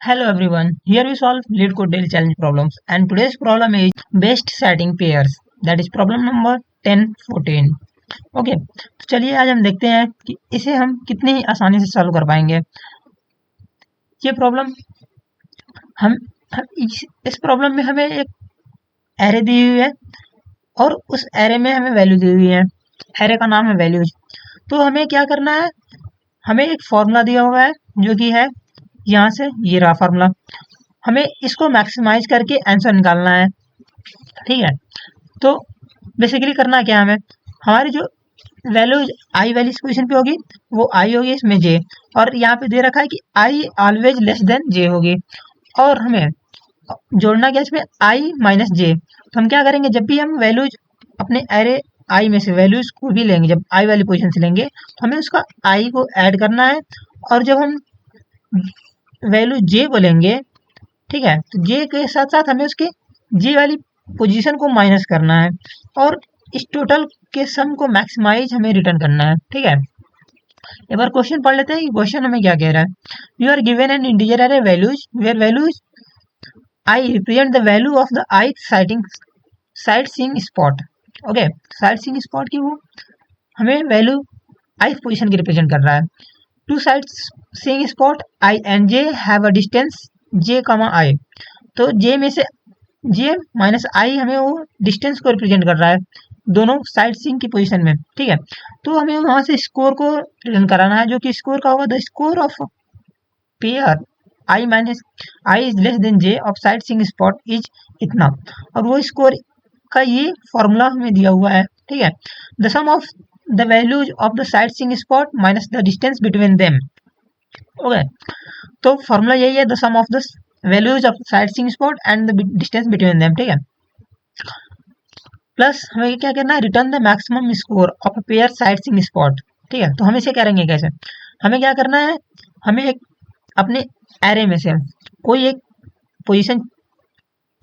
Hello everyone, here we solve LeetCode daily challenge problems and today's problem is best setting pairs, that is problem number 1014. Okay, तो चलिए आज हम देखते हैं कि इसे हम कितनी आसानी से सॉल्व कर पाएंगे। ये प्रॉब्लम हम इस प्रॉब्लम में हमें एक एरे दी हुई है और उस एरे में हमें वैल्यू दी हुई है। एरे का नाम है वैल्यूज। तो हमें क्या करना है, हमें एक फॉर्मूला दिया हुआ है जो कि है यहाँ से ये रहा फॉर्मूला। हमें इसको मैक्सिमाइज करके आंसर निकालना है। ठीक है, तो बेसिकली करना क्या है, हमें हमारी जो वैल्यू आई वाली इस पोजिशन पे होगी वो आई होगी, इसमें जे, और यहाँ पे दे रखा है कि आई ऑलवेज लेस देन जे होगी। और हमें जोड़ना क्या इसमें आई माइनस जे। तो हम क्या करेंगे, जब भी हम वैल्यूज अपने एरे आई में से वैल्यूज को भी लेंगे, जब आई वाली पोजीशन से लेंगे तो हमें उसका आई को ऐड करना है। और जब हम वैल्यू जे को लेंगे, ठीक है, तो जे के साथ साथ हमें उसके जे वाली पोजीशन को माइनस करना है और इस टोटल के सम को मैक्सिमाइज हमें रिटर्न करना है। ठीक है, एक बार क्वेश्चन पढ़ लेते हैं कि क्वेश्चन हमें क्या कह रहा है। You are given an integer array values where values I represent the value of the ith sightseeing spot. Okay, sightseeing spot की वो हमें वैल्यू ith पोजीशन की रिप्रेजेंट कर रहा है। Two sights seeing spot I and J have a distance J comma I. तो जे में से जे माइनस आई हमें वो डिस्टेंस को रिप्रेजेंट कर रहा है दोनों साइड सीइंग की पोजीशन में। ठीक है, तो हमें वहां से स्कोर को रिटर्न कराना है, जो कि स्कोर का होगा the score of pair I minus I is less than J of sightseeing spot is इतना। और वो स्कोर का ये फॉर्मूला हमें दिया हुआ है। ठीक है, the sum of the values of the sightseeing spot minus the distance between them. Okay, तो फॉर्मूला यही है, the sum of the values of sightseeing spot and the distance between them. ठीक है, plus हमें क्या करना है, return the maximum score of a pair sightseeing spot. ठीक है, तो हम इसे करेंगे कैसे, हमें क्या करना है, हमें एक अपने एरे में से कोई एक पोजीशन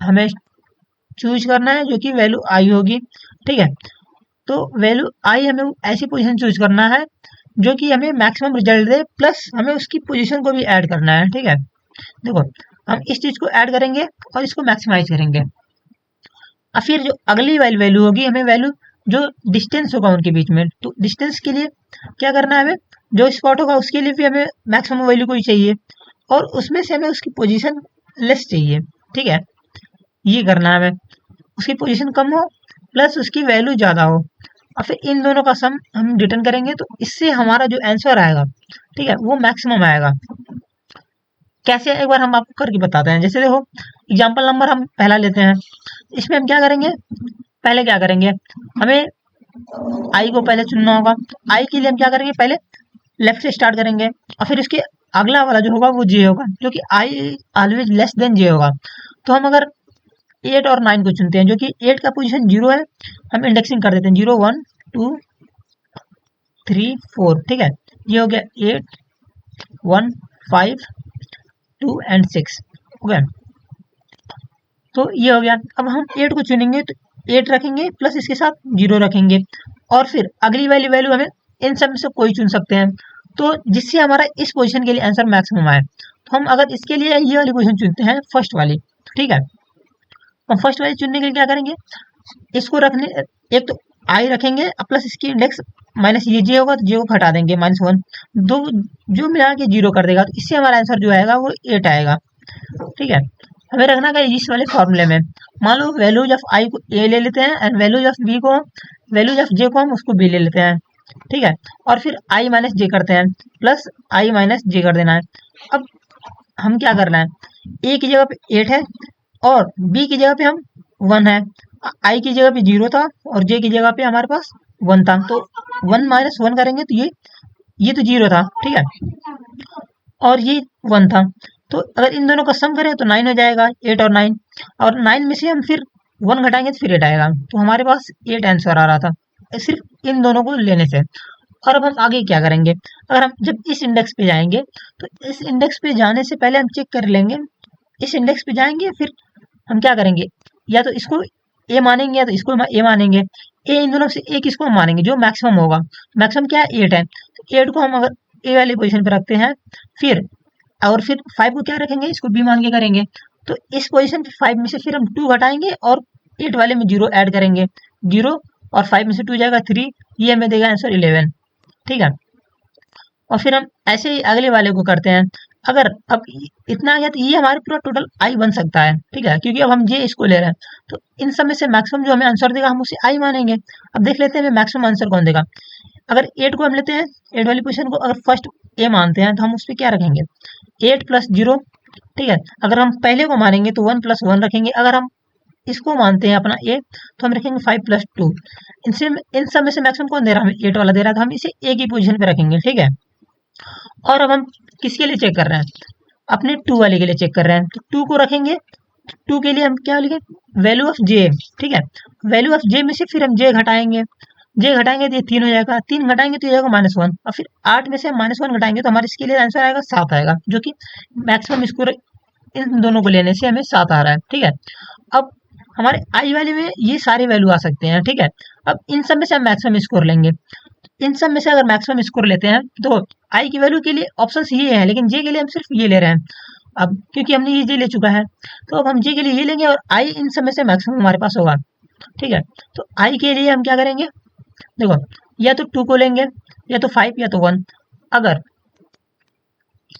हमें चूज करना है जो कि वैल्यू आई होगी। ठीक है, तो वैल्यू आई हमें ऐसी पोजीशन चूज करना है जो कि हमें मैक्सिमम रिजल्ट दे, प्लस हमें उसकी पोजीशन को भी ऐड करना है। ठीक है, देखो हम इस चीज को ऐड करेंगे और इसको मैक्सिमाइज करेंगे। और फिर जो अगली वाली वैल्यू होगी, हमें वैल्यू जो डिस्टेंस होगा उनके बीच में, तो डिस्टेंस के लिए क्या करना है, हमें जो स्पॉट होगा उसके लिए भी हमें मैक्सिमम वैल्यू को ही चाहिए और उसमें से हमें उसकी पोजीशन लेस चाहिए। ठीक है, ये करना है हमें, उसकी पोजीशन कम हो प्लस उसकी वैल्यू ज़्यादा हो, और फिर इन दोनों का सम हम रिटर्न करेंगे तो इससे हमारा जो आंसर आएगा, ठीक है, वो मैक्सिमम आएगा। कैसे, एक बार हम आपको करके बताते हैं। जैसे देखो, एग्जाम्पल नंबर हम पहला लेते हैं। इसमें हम क्या करेंगे, पहले क्या करेंगे, हमें आई को पहले चुनना होगा। आई के लिए हम क्या करेंगे, पहले लेफ्ट से स्टार्ट करेंगे और फिर उसके अगला वाला जो होगा वो जे होगा, जो कि आई ऑलवेज लेस देन जे होगा। तो हम अगर 8 और 9 को चुनते हैं, जो कि 8 का पोजीशन 0 है, हम इंडेक्सिंग कर देते हैं 0 1 2 3 4। ठीक है, ये हो गया 8 1 5 2 एंड 6। ओके, तो ये हो गया। अब हम 8 को चुनेंगे तो 8 रखेंगे प्लस इसके साथ 0 रखेंगे और फिर अगली वाली वैल्यू हमें इन सब में से कोई चुन सकते हैं, तो जिससे हमारा इस पोजीशन के लिए आंसर मैक्सिमम आए। तो हम अगर इसके लिए ये वाली पोजीशन चुनते हैं, फर्स्ट वाली, ठीक है, हम फर्स्ट वाली चुनने के लिए क्या करेंगे, इसको रखने, एक तो आई रखेंगे प्लस इसकी इंडेक्स माइनस ये जे होगा तो जे को हटा देंगे -1, दो जो मिला के 0 कर देगा, तो इससे हमारा आंसर जो आएगा वो 8 आएगा। ठीक है, हमें रखना क्या इस वाले फॉर्मूले में, मान लो वैल्यूज ऑफ आई को ए ले लेते हैं एंड वैल्यूज ऑफ बी को, वैल्यूज ऑफ जे को हम उसको बी ले लेते हैं। ठीक है, और फिर आई माइनस जे करते हैं, प्लस आई माइनस जे कर देना है। अब हम क्या करना है, ए की जगह पे 8 है और बी की जगह पे हम 1 है, आई की जगह पे 0 था और जे की जगह पे हमारे पास 1 था, तो 1 माइनस 1 करेंगे तो ये तो 0 था। ठीक है, और ये 1 था, तो अगर इन दोनों का सम करें तो 9 हो जाएगा, 8 और 9, और 9 में से हम फिर 1 घटाएंगे तो फिर 8 आएगा, तो हमारे पास 8 आंसर आ रहा था सिर्फ इन दोनों को लेने से। और अब हम आगे क्या करेंगे, अगर हम जब इस इंडेक्स पे जाएंगे तो इस इंडेक्स पे जाने से पहले हम चेक कर लेंगे, इस इंडेक्स पे जाएंगे फिर हम क्या करेंगे, या तो इसको ए मानेंगे या तो इसको ए मानेंगे। ए इन दोनों से एक इसको हम मानेंगे जो मैक्सिमम होगा, मैक्सिमम क्या है 8 है, तो 8 को हम अगर ए वाली पोजीशन पे रखते हैं, फिर और फिर 5 को क्या रखेंगे, इसको बी मान के करेंगे। तो इस पोजीशन पे 5 में से फिर हम 2 घटाएंगे और 8 वाले में 0 ऐड करेंगे। 0 और 5 में से 2 जाएगा 3, ये हमें देगा आंसर 11। ठीक है, और फिर हम ऐसे ही अगले वाले को करते हैं। अगर अब इतना आ गया तो ये हमारे पूरा टोटल आई बन सकता है। ठीक है, क्योंकि अब हम जे इसको ले रहे हैं, तो इन सब में से मैक्सिमम जो हमें आंसर देगा हम उसे आई मानेंगे। अब देख लेते हैं हमें मैक्सिमम आंसर कौन देगा। अगर 8 को हम लेते हैं, 8 वाली पोजीशन को अगर फर्स्ट ए मानते हैं तो हम उस पर क्या रखेंगे, 8 प्लस 0। ठीक है, अगर हम पहले को मानेंगे तो 1 प्लस 1 रखेंगे। अगर हम इसको मानते हैं अपना ए तो हम रखेंगे 5 प्लस 2। इनसे इन सब में से मैक्सिमम कौन दे रहा है, हमें 8 वाला दे रहा है, तो हम इसे ए की पोजीशन पे रखेंगे। ठीक है, और अब हम किसके लिए चेक कर रहे हैं, अपने 2 वाले के लिए चेक कर रहे हैं, तो 2 को रखेंगे। 2 के लिए हम क्या लिखे, वैल्यू ऑफ जे। ठीक है, वैल्यू ऑफ जे में से फिर हम जे घटाएंगे। जे घटाएंगे तो ये 3 हो जाएगा, 3 घटाएंगे तो ये जाएगा -1, और फिर 8 में से हम -1 घटाएंगे तो हमारे इसके लिए आंसर आएगा 7 आएगा, जो कि मैक्सिमम स्कोर इन दोनों को लेने से हमें 7 आ रहा है। ठीक है, अब हमारे आई वाले में ये सारे वैल्यू आ सकते हैं। ठीक है, अब इन सब में से हम मैक्सिमम स्कोर लेंगे। इन सब में से अगर मैक्सिमम स्कोर लेते हैं तो आई की वैल्यू के लिए ऑप्शंस ये हैं, लेकिन जे के लिए हम सिर्फ ये ले रहे हैं। अब क्योंकि हमने ये जे ले चुका है, तो अब हम जे के लिए ये लेंगे और आई इन सब में से मैक्सिमम हमारे पास होगा। ठीक है, तो आई के लिए हम क्या करेंगे, देखो या तो 2 को लेंगे, या तो 5, या तो 1। अगर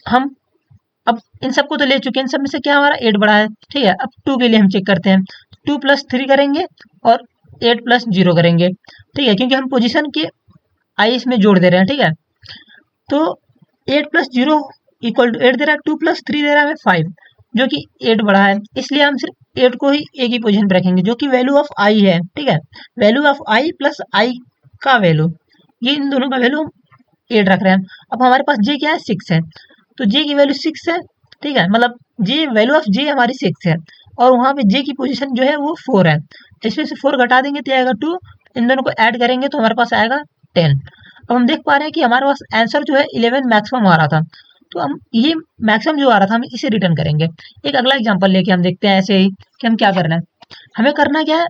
हम अब इन सबको तो ले चुके हैं, इन सब में से क्या हमारा 8 बड़ा है। ठीक है, अब 2 के लिए हम चेक करते हैं, 2 प्लस 3 करेंगे और 8 प्लस 0 करेंगे। ठीक है, क्योंकि हम पोजीशन के आई इसमें जोड़ दे रहे हैं। ठीक है, तो 8 प्लस 0 इक्वल टू 8 दे रहा है, 2 प्लस 3 दे रहा है हमें 5, जो कि 8 बड़ा है, इसलिए हम सिर्फ 8 को ही एक ही पोजीशन पे रखेंगे, जो कि वैल्यू ऑफ आई है। ठीक है, वैल्यू ऑफ आई प्लस आई का वैल्यू, ये इन दोनों का वैल्यू 8 रख रहे हैं। अब हमारे पास जे क्या है, 6 है, तो जे की वैल्यू 6 है। ठीक है, मतलब जे वैल्यू ऑफ जे हमारी 6 है, और वहां पे जे की पोजीशन जो है वो 4 है। इसमें से 4 घटा देंगे तो आएगा 2, इन दोनों को ऐड करेंगे तो हमारे पास आएगा 10। अब हम देख पा रहे हैं कि हमारे पास आंसर जो है 11 मैक्सिमम आ रहा था, तो हम ये मैक्सिमम जो आ रहा था हम इसे रिटर्न करेंगे। एक अगला एग्जांपल लेके हम देखते हैं ऐसे ही कि हम क्या करना है। हमें करना क्या है,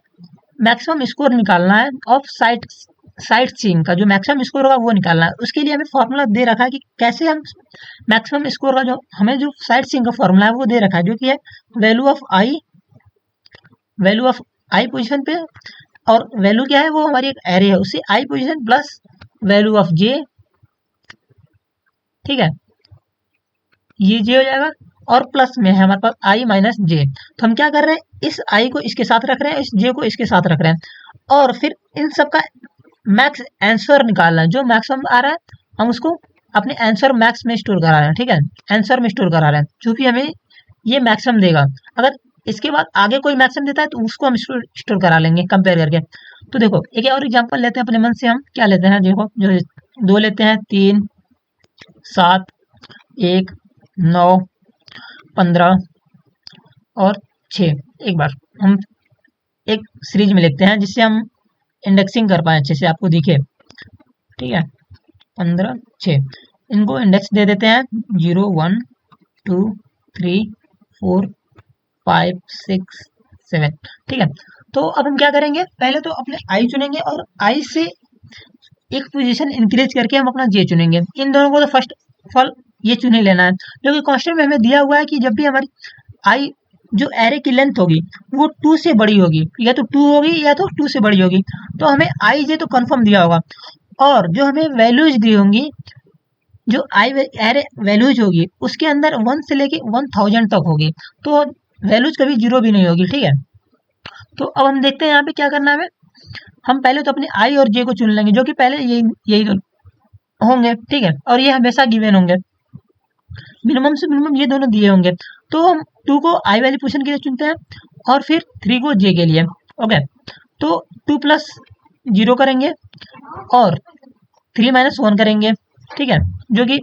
मैक्सिमम स्कोर निकालना है ऑफ साइट सीइंग का, जो मैक्सिमम स्कोर होगा वो निकालना है। उसके लिए हमें फॉर्मूला दे रखा है कि कैसे हम मैक्सिमम स्कोर का जो हमें जो साइट सीइंग का फॉर्मूला है वो दे रखा है, जो कि है वैल्यू ऑफ आई पोजीशन पे, और वैल्यू क्या है, वो हमारी एक एरे है, उसे आई पोजीशन प्लस वैल्यू ऑफ जे। ठीक है, ये जे हो जाएगा, और प्लस में है हमारे पास आई माइनस जे। तो हम क्या कर रहे हैं, इस आई को इसके साथ रख रहे हैं, इस जे को इसके साथ रख रहे हैं, और फिर इन सब का मैक्स आंसर निकालना है। जो मैक्सिमम आ रहा है हम उसको अपने आंसर मैक्स में स्टोर करा रहे हैं। ठीक है, आंसर में स्टोर करा रहे हैं, जो भी हमें ये मैक्सिमम देगा। अगर इसके बाद आगे कोई मैक्सिमम देता है तो उसको हम स्टोर करा लेंगे कंपेयर करके। तो देखो एक और एग्जांपल लेते हैं अपने मन से, हम क्या लेते हैं, देखो जो 2 लेते हैं, 3, 7, 1, 9, 15 और 6। एक बार हम एक सीरीज में लिखते हैं जिससे हम इंडेक्सिंग कर पाए अच्छे से, आपको दिखे। ठीक है, 15, 6, इनको इंडेक्स दे देते हैं 0, 1, 2, 3, 4, 5, 6, 7। ठीक है, तो अब हम क्या करेंगे, पहले तो अपने आई चुनेंगे और आई से एक पोजीशन इंक्रीज करके हम अपना जे चुनेंगे। इन दोनों को तो फर्स्ट ऑफ ऑल ये चुन ही लेना है, क्योंकि क्वेश्चन में हमें दिया हुआ है कि जब भी हमारी आई जो एरे की लेंथ होगी वो 2 से बड़ी होगी, या तो 2 होगी या तो 2 से बड़ी होगी, तो हमें आई जे तो कंफर्म दिया होगा, और जो हमें वैल्यूज दी होंगी, जो आई एरे वैल्यूज होगी उसके अंदर 1 से लेके 1000 तक होगी, तो वैल्यूज कभी 0 भी नहीं होगी। ठीक है, तो अब हम देखते हैं यहाँ पे क्या करना है हमें। हम पहले तो अपने आई और जे को चुन लेंगे, जो कि पहले यही होंगे। ठीक है, और ये हमेशा गिवन होंगे, मिनिमम से मिनिमम ये दोनों दिए होंगे। तो हम 2 को आई वाली पोजीशन के लिए चुनते हैं और फिर 3 को जे के लिए। ओके, तो 2 प्लस 0 करेंगे और 3 माइनस 1 करेंगे। ठीक है, जो कि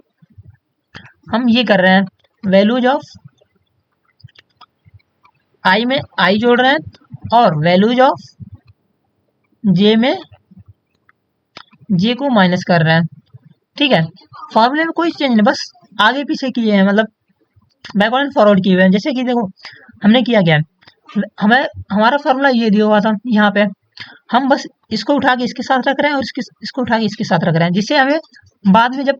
हम ये कर रहे हैं, वैल्यूज ऑफ आई में आई जोड़ रहे हैं और वैल्यूज ऑफ जे में जे को माइनस कर रहे हैं। ठीक है, फॉर्मूले में कोई चेंज नहीं, बस आगे पीछे किए हैं, मतलब बैकवर्ड एंड फॉरवर्ड किए हुए हैं। जैसे कि देखो हमने किया क्या, हमें हमारा फॉर्मूला ये दिया हुआ था, यहाँ पे हम बस इसको उठा के इसके साथ रख रहे हैं और इसको उठा के इसके साथ रख रहे हैं, जिससे हमें बाद में जब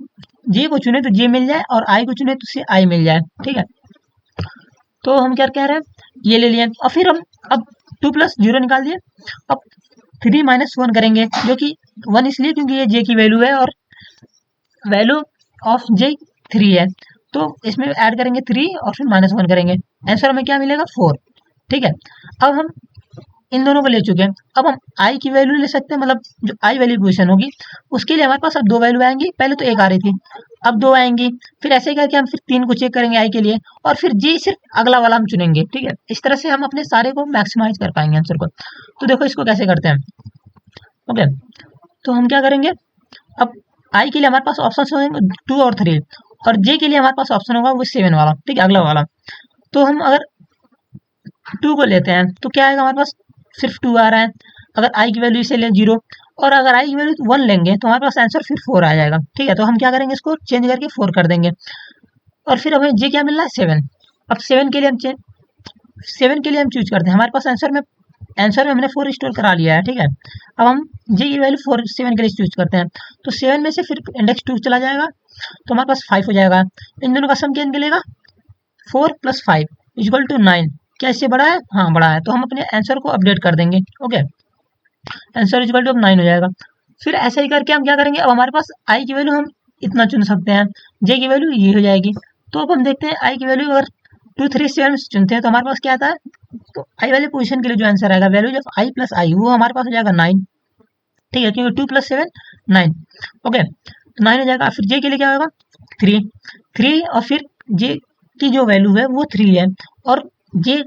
जे को चुने तो जे मिल जाए और आई को चुने तो आई मिल जाए। ठीक है, तो हम क्या कह रहे हैं, ये ले लिए और फिर हम अब 2 + 0 निकाल दिए। अब 3 - 1 करेंगे, जो कि 1 इसलिए क्योंकि ये जे की वैल्यू है और वैल्यू ऑफ जे 3 है, तो इसमें ऐड करेंगे 3 और फिर -1 करेंगे, आंसर हमें क्या मिलेगा 4। ठीक है, अब हम इन दोनों को ले चुके हैं, अब हम आई की वैल्यू ले सकते हैं, मतलब जो आई वाली पोजीशन होगी उसके लिए हमारे पास अब 2 वैल्यू आएंगी, पहले तो 1 आ रही थी, अब 2 आएंगी, फिर ऐसे करके हम फिर 3 को चेक करेंगे आई के लिए, और फिर जी सिर्फ अगला वाला हम चुनेंगे। ठीक है, इस तरह से हम अपने सारे को मैक्सिमाइज कर पाएंगे आंसर को। तो देखो इसको कैसे करते हैं। ओके, तो हम क्या करेंगे, अब आई के लिए हमारे पास ऑप्शन होंगे 2 और 3, और जे के लिए हमारे पास ऑप्शन होगा वो 7 वाला। ठीक है, अगला वाला। तो हम अगर 2 को लेते हैं तो क्या आएगा हमारे पास, सिर्फ 2 आ रहा है। अगर आई की वैल्यू इसे ले 0, और अगर आई की वैल्यू 1 लेंगे तो हमारे पास आंसर फिर 4 आ जाएगा। ठीक है, तो हम क्या करेंगे, इसको चेंज करके 4 कर देंगे, और फिर हमें जे क्या मिल रहा है 7। अब 7 के लिए हम 7 के लिए हम चूज करते हैं, हमारे पास आंसर में हमने 4 स्टोर करा लिया है। ठीक है, अब हम जे की वैल्यू 7 के लिए चूज करते हैं, तो 7 में से फिर इंडेक्स 2 चला जाएगा, तो हमारे पास 5 हो जाएगा। इन दोनों का सम क्या निकलेगा, 4 + 5 = 9। क्या इससे बड़ा है, हाँ बड़ा है, तो हम अपने आंसर को अपडेट कर देंगे। ओके, आंसर = अब 9 हो जाएगा। फिर ऐसे ही करके हम क्या करेंगे, अब हमारे पास आई की वैल्यू हम इतना चुन सकते हैं, जे की वैल्यू ये हो जाएगी। तो अब हम देखते हैं आई की वैल्यू अगर 2 3 7 चुनते हैं तो हमारे पास क्या आता है, तो आई वाले पोजीशन के लिए जो आंसर आएगा, वैल्यू ऑफ आई + आई, वो हमारे पास हो जाएगा 9। ठीक है, क्योंकि 2 + 7 9। ओके, तो 9 हो जाएगा। फिर जे के लिए क्या होगा, 3 और फिर जे की जो वैल्यू है वो 3 है, और जे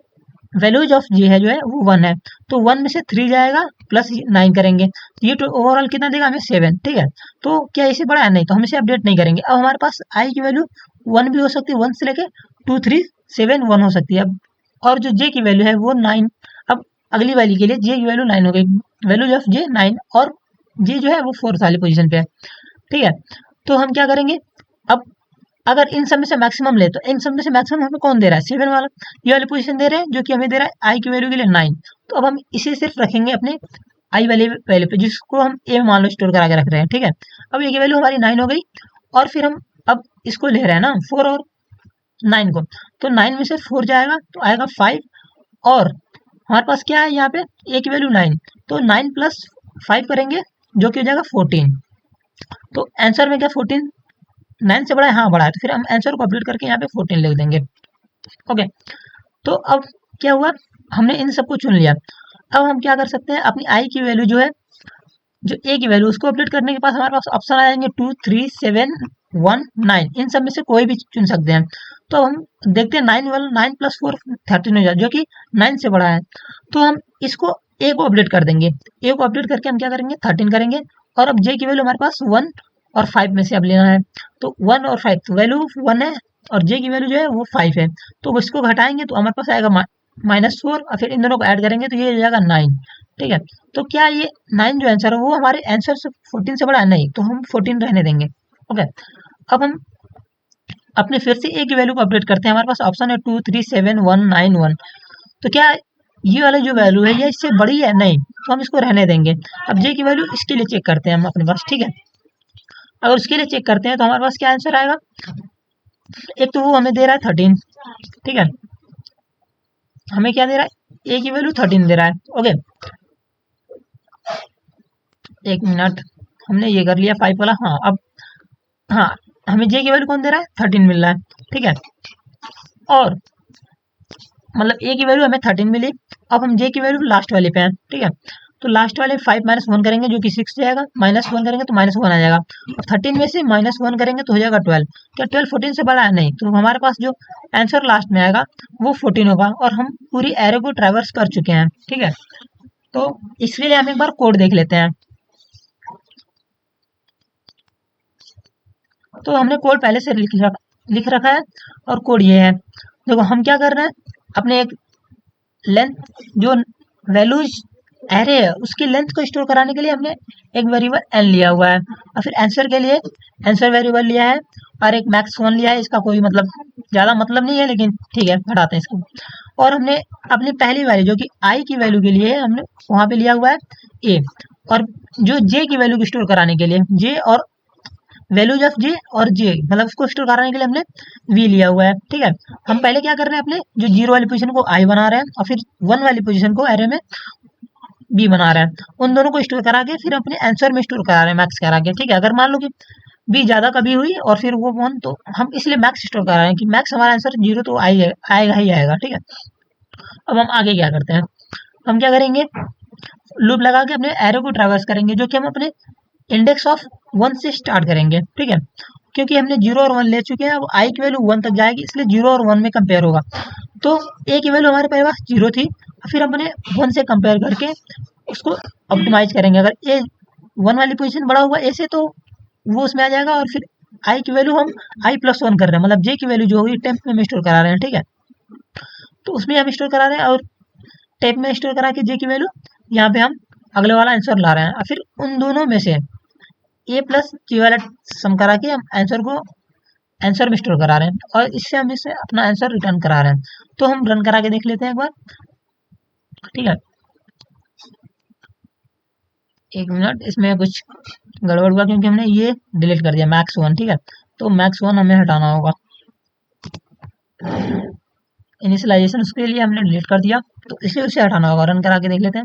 वैल्यूज ऑफ जे है जो है वो 1 है, तो 1 में से 3 जाएगा प्लस 9 करेंगे, तो ये ओवरऑल कितना देगा हमें 7। ठीक है, तो क्या इसे बड़ा है, नहीं, तो हम इसे अपडेट नहीं करेंगे। अब हमारे पास आई की वैल्यू 1 भी हो सकती है, 1 से लेके 2 3 7 1 हो सकती है। अब और जो जे की वैल्यू है वो 9। अब अगली वाली के लिए जे की वैल्यू 9 हो गई, वैल्यूज ऑफ जे 9, और जे जो है वो 4th वाली पोजीशन पे है। ठीक है, तो हम क्या करेंगे, अब अगर इन सब में से मैक्सिमम ले, तो इन सब में से मैक्सिमम हमें कौन दे रहा है, 7 वाला, ये वाली पोजीशन दे रहे हैं, जो कि हमें दे रहा है आई की वैल्यू के लिए 9। तो अब हम इसे सिर्फ रखेंगे अपने आई वाले वैल्यू पे, जिसको हम ए मान लो स्टोर करा के रख रहे हैं। ठीक है, अब ये की वैल्यू हमारी 9 हो गई, और फिर हम अब इसको ले रहे हैं ना 4 और 9 को, तो 9 में से 4 जाएगा तो आएगा 5, और हमारे पास क्या है यहाँ पे, ए की वैल्यू 9, तो 9 + 5 करेंगे जो कि हो जाएगा 14। तो आंसर में क्या 14 9 से बड़ा है, हाँ बड़ा है, तो फिर हम आंसर को अपडेट करके यहाँ पे 14 लिख देंगे। ओके, तो अब क्या हुआ, हमने इन सबको चुन लिया। अब हम क्या कर सकते हैं, अपनी आई की वैल्यू जो है, जो ए की वैल्यू, उसको अपडेट करने के पास हमारे पास ऑप्शन आ जाएंगे 2 3 7 1 9, इन सब में से कोई भी चुन सकते हैं। तो हम देखते हैं 9 + 4 13 हो जाए, जो कि 9 से बड़ा है, तो हम इसको ए को अपडेट कर देंगे। ए को अपडेट करके हम क्या करेंगे 13 करेंगे, और अब जे की वैल्यू हमारे पास 1 और 5 में से अब लेना है, तो 1 और 5, तो वैल्यू 1 है और जे की वैल्यू जो है वो 5 है, तो इसको घटाएंगे तो हमारे पास आएगा -4, और फिर इन दोनों को ऐड करेंगे तो ये हो जाएगा 9। ठीक है, तो क्या ये 9 जो आंसर है वो हमारे आंसर से 14 से बड़ा है, नहीं, तो हम 14 रहने देंगे। ओके, अब हम अपने फिर से ए की वैल्यू को अपडेट करते हैं, हमारे पास ऑप्शन है 2 3 7 1 9 1, तो क्या ये वाला जो वैल्यू है ये इससे बड़ी है, नहीं, तो हम इसको रहने देंगे। अब जे की वैल्यू इसके लिए चेक करते हैं हम अपने पास। ठीक है, अगर उसके लिए चेक करते हैं तो हमारे पास क्या आंसर आएगा, एक तो वो हमें दे रहा है 13। ठीक है, हमें क्या दे रहा है, ए की वैल्यू 13 दे रहा है। ओके, एक मिनट, हमने ये कर लिया 5 वाला। हाँ, अब हाँ, हमें जे की वैल्यू कौन दे रहा है, 13 मिल रहा है। ठीक है, और मतलब ए की वैल्यू हमें 13 मिली, अब हम जे की वैल्यू लास्ट वाले पे हैं। ठीक है, तो लास्ट वाले 5 - 1 करेंगे जो कि 6 जाएगा, -1 करेंगे तो -1 आ जाएगा, और 13 में से -1 करेंगे तो हो जाएगा 12। क्या 12 14 से बड़ा है, नहीं, तो हमारे पास जो आंसर लास्ट में आएगा वो 14 होगा, और हम पूरी एरो को ट्रैवर्स कर चुके हैं। ठीक है, तो इसके लिए हम एक बार कोड देख लेते हैं। तो हमने कोड पहले से लिख रखा है, और कोड ये है। देखो हम क्या कर रहे हैं, अपने एक लेंथ जो वैल्यूज एरे है उसकी लेंथ को स्टोर कराने के लिए हमने एक वेरिएबल एन लिया हुआ है, और फिर आंसर के लिए आंसर वेरिएबल लिया है, और एक मैक्स 1 लिया है। इसका कोई मतलब ज़्यादा मतलब नहीं है, लेकिन ठीक है, हटाते हैं इसको। और हमने अपनी पहली वैल्यू जो कि आई की वैल्यू के लिए हमने वहाँ पे लिया हुआ है ए, और जो जे की वैल्यू को स्टोर कराने के लिए जे और वैल्यूज ऑफ जे और जे, मतलब उसको स्टोर कराने के लिए हमने वी लिया हुआ है। ठीक है, हम पहले क्या कर रहे हैं, अपने जो जीरो वाली पोजीशन को आई बना रहे हैं और फिर वन वाली पोजीशन को एरे में बी बना रहे हैं। उन दोनों को स्टोर करा के फिर अपने आंसर में स्टोर करा रहे हैं मैक्स करा के। ठीक है, अगर मान लो कि बी ज्यादा कभी हुई और फिर वो वन, तो हम इसलिए मैक्स स्टोर करा रहे हैं कि मैक्स हमारा आंसर जीरो तो आएगा ही आएगा। ठीक है, अब हम आगे क्या करते हैं, हम क्या करेंगे, लूप लगा के अपने एरो को ट्रैवर्स करेंगे, जो कि हम अपने इंडेक्स ऑफ वन से स्टार्ट करेंगे। ठीक है, क्योंकि हमने जीरो और वन ले चुके हैं, अब आई की वैल्यू वन तक जाएगी, इसलिए जीरो और वन में कंपेयर होगा। तो ए की वैल्यू हमारे पास जीरो थी, फिर हमने वन से कंपेयर करके उसको ऑप्टिमाइज करेंगे। अगर ए वन वाली पोजीशन बड़ा हुआ ए से, तो वो उसमें आ जाएगा, और फिर आई की वैल्यू हम आई प्लस वन कर रहे हैं, मतलब जे की वैल्यू जो होगी टेम्प में हम स्टोर करा रहे हैं। ठीक है, तो उसमें हम स्टोर करा रहे हैं, और टेप में स्टोर करा के जे की वैल्यू यहाँ पे हम अगले वाला आंसर ला रहे हैं, और फिर उन दोनों में से ए प्लस जी वाला सम करा के हम आंसर को आंसर में स्टोर करा रहे हैं, और इससे हम इसे अपना आंसर रिटर्न करा रहे हैं। तो हम रन करा के देख लेते हैं एक बार। ठीक है, एक मिनट, इसमें कुछ गड़बड़ हुआ क्योंकि हमने ये डिलीट कर दिया मैक्स वन। ठीक है, तो मैक्स वन हमें हटाना होगा, इनिशियलाइजेशन उसके लिए हमने डिलीट कर दिया, तो इसलिए उसे हटाना होगा। रन करा के देख लेते हैं।